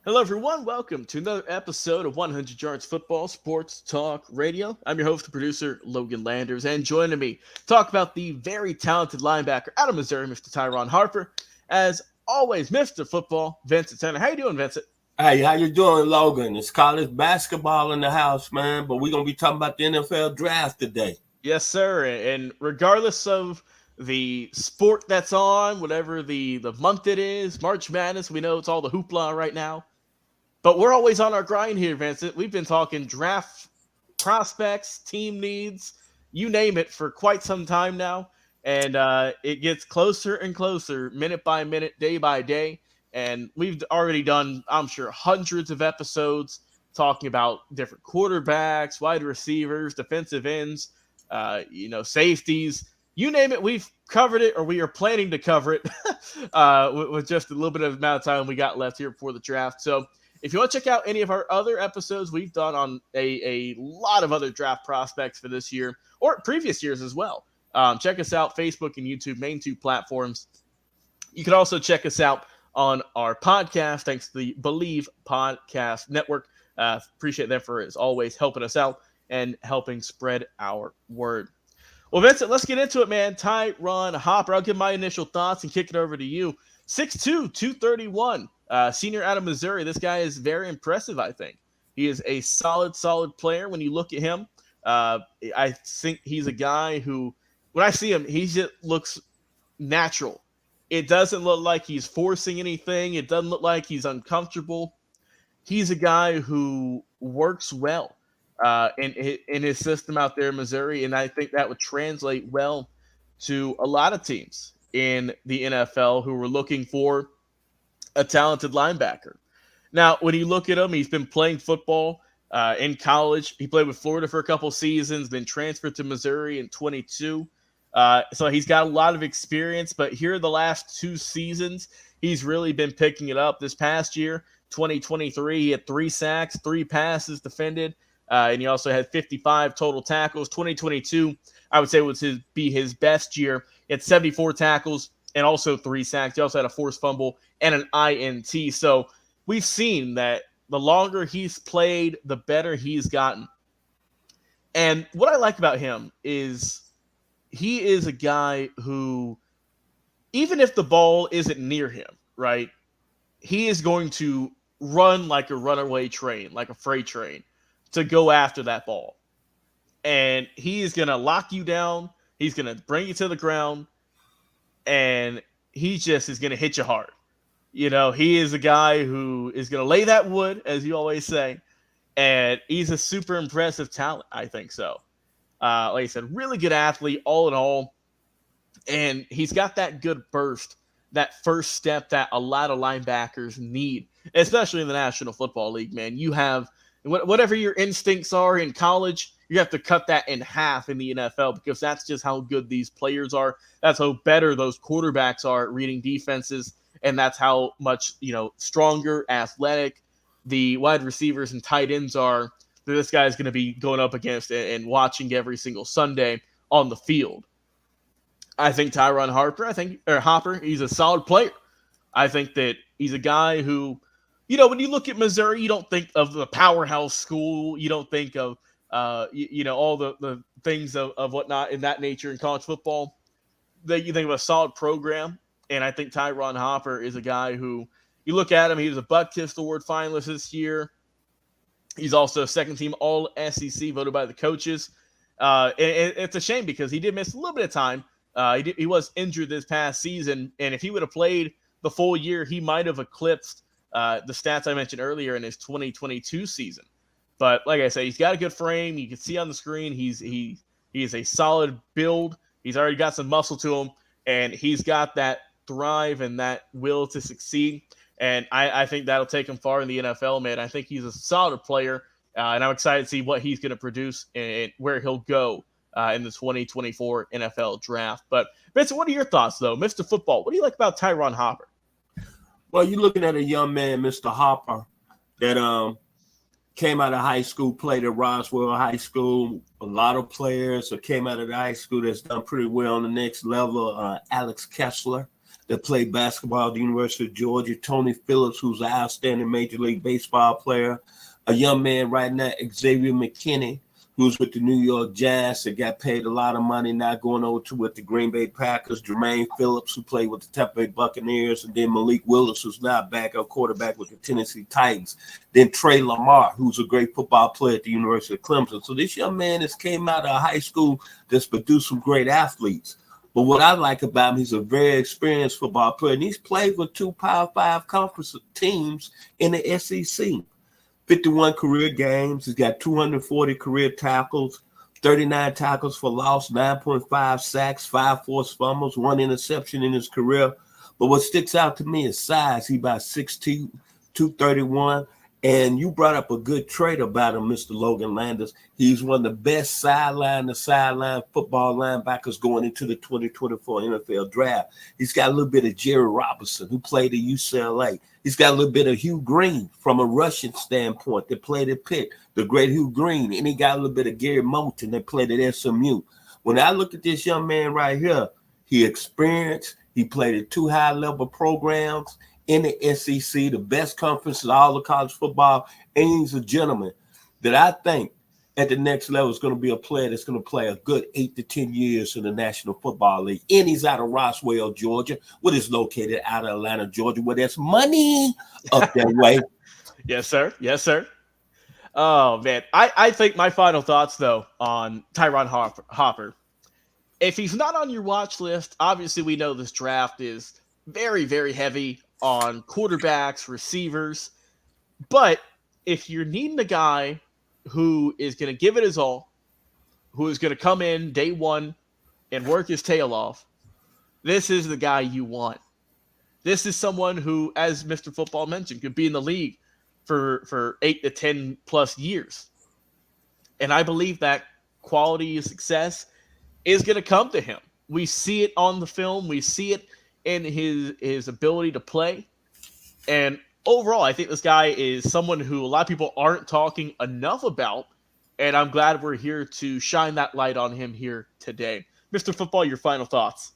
Hello, everyone. Welcome to another episode of 100 Yards Football Sports Talk Radio. I'm your host and producer, Logan Landers, and joining me to talk about the very talented linebacker out of Missouri, Mr. Tyron Harper. As always, Mr. Football, Vincent Turner. How you doing, Vincent? Hey, how you doing, Logan? It's college basketball in the house, man, but we're going to be talking about the NFL draft today. Yes, sir. And regardless of the sport that's on, whatever the month it is, March Madness, we know it's all the hoopla right now. But we're always on our grind here, Vincent. We've been talking draft prospects, team needs, you name it, for quite some time now. And it gets closer and closer, minute by minute, day by day. And we've already done, I'm sure, hundreds of episodes talking about different quarterbacks, wide receivers, defensive ends, safeties. You name it, we've covered it, or we are planning to cover it with just a little bit of amount of time we got left here before the draft. So if you want to check out any of our other episodes we've done on a lot of other draft prospects for this year or previous years as well, check us out, Facebook and YouTube, main two platforms. You can also check us out on our podcast, thanks to the Believe Podcast Network. Appreciate them for, as always, helping us out and helping spread our word. Well, Vincent, let's get into it, man. Tyron Hopper, I'll give my initial thoughts and kick it over to you. 6'2", 231. Senior out of Missouri. This guy is very impressive, I think. He is a solid player when you look at him. I think he's a guy who, when I see him, he just looks natural. It doesn't look like he's forcing anything. It doesn't look like he's uncomfortable. He's a guy who works well in his system out there in Missouri, and I think that would translate well to a lot of teams in the NFL who were looking for a talented linebacker. Now, when you look at him, he's been playing football in college. He played with Florida for a couple seasons, then transferred to Missouri in 22. So he's got a lot of experience, but here the last two seasons, he's really been picking it up. This past year, 2023, he had 3 sacks, 3 passes defended, and he also had 55 total tackles. 2022, I would say, was his best year. He had 74 tackles and also 3 sacks. He also had a forced fumble and an INT. So we've seen that the longer he's played, the better he's gotten. And what I like about him is he is a guy who, even if the ball isn't near him, right, he is going to run like a runaway train, like a freight train, to go after that ball. And he is going to lock you down. He's going to bring you to the ground. And he just is going to hit you hard. You know, he is a guy who is going to lay that wood, as you always say. And he's a super impressive talent, I think so. Like I said, really good athlete, all in all. And he's got that good burst, that first step that a lot of linebackers need, especially in the National Football League, man. You have whatever your instincts are in college, you have to cut that in half in the NFL because that's just how good these players are. That's how better those quarterbacks are at reading defenses, and that's how much, stronger, athletic the wide receivers and tight ends are that this guy's going to be going up against and watching every single Sunday on the field. I think Hopper, he's a solid player. I think that he's a guy who, when you look at Missouri, you don't think of the powerhouse school. You don't think of, all the things of whatnot in that nature in college football. That you think of a solid program. And I think Tyron Hopper is a guy who, you look at him, he was a Buck Tift Award finalist this year. He's also a second-team All-SEC voted by the coaches. And it's a shame because he did miss a little bit of time. He was injured this past season, and if he would have played the full year, he might have eclipsed the stats I mentioned earlier in his 2022 season. But like I say, he's got a good frame. You can see on the screen he is a solid build. He's already got some muscle to him, and he's got that drive and that will to succeed. And I think that'll take him far in the NFL, man. I think he's a solid player, and I'm excited to see what he's going to produce and where he'll go in the 2024 NFL draft. But, Vincent, what are your thoughts, though? Mr. Football, what do you like about Tyron Hopper? Well, you're looking at a young man, Mr. Hopper, that came out of high school, played at Roswell High School. A lot of players that came out of the high school that's done pretty well on the next level. Alex Kessler, that played basketball at the University of Georgia. Tony Phillips, who's an outstanding Major League Baseball player. A young man right now, Xavier McKinney, who's with the New York Giants that got paid a lot of money now going over to with the Green Bay Packers. Jermaine Phillips, who played with the Tampa Bay Buccaneers, and then Malik Willis, who's now back up quarterback with the Tennessee Titans. Then Trey Lamar, who's a great football player at the University of Clemson. So this young man has came out of high school that's produced some great athletes. But what I like about him, he's a very experienced football player, and he's played with 2 Power 5 conference teams in the SEC. 51 career games. He's got 240 career tackles, 39 tackles for loss, 9.5 sacks, 5 forced fumbles, 1 interception in his career. But what sticks out to me is size. He's about 6'2", 231. And you brought up a good trait about him, Mr. Logan Landers. He's one of the best sideline-to-sideline football linebackers going into the 2024 NFL draft. He's got a little bit of Jerry Robinson, who played at UCLA. He's got a little bit of Hugh Green from a Russian standpoint that played at Pitt, the great Hugh Green. And he got a little bit of Gary Moulton that played at SMU. When I look at this young man right here, he experienced, he played at 2 high-level programs in the SEC, the best conference in all of college football, and he's a gentleman that I think at the next level is going to be a player that's going to play a good 8 to 10 years in the National Football League. And he's out of Roswell, Georgia, what is located out of Atlanta, Georgia, where there's money up that way. Yes, sir. Yes, sir. Oh, man. I think my final thoughts, though, on Tyron Hopper. If he's not on your watch list, obviously we know this draft is very, very heavy on quarterbacks, receivers. But if you're needing a guy who is going to give it his all, who is going to come in day one and work his tail off, this is the guy you want. This is someone who, as Mr. Football mentioned, could be in the league for 8 to 10 plus years. And I believe that quality of success is going to come to him. We see it on the film. We see it in his ability to play. And overall, I think this guy is someone who a lot of people aren't talking enough about, and I'm glad we're here to shine that light on him here today. Mr. Football, your final thoughts.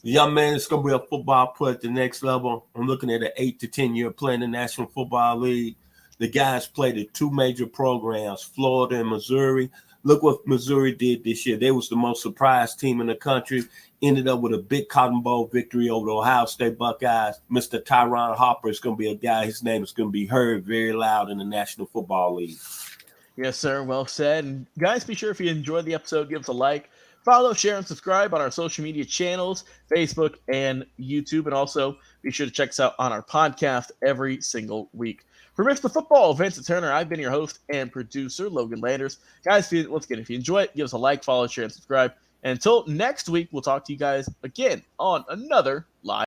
The young man is going to be a football player at the next level. I'm looking at an 8 to 10 year play in the National Football League. The guy's played at 2 major programs, Florida and Missouri. Look what Missouri did this year. They was the most surprised team in the country. Ended up with a big Cotton Bowl victory over the Ohio State Buckeyes. Mr. Tyron Hopper is going to be a guy. His name is going to be heard very loud in the National Football League. Yes, sir. Well said. And guys, be sure if you enjoyed the episode, give us a like, follow, share, and subscribe on our social media channels, Facebook and YouTube. And also be sure to check us out on our podcast every single week. For Mr. Football, Vincent Turner, I've been your host and producer, Logan Landers. Guys, once again, if you enjoy it, give us a like, follow, share, and subscribe. And until next week, we'll talk to you guys again on another live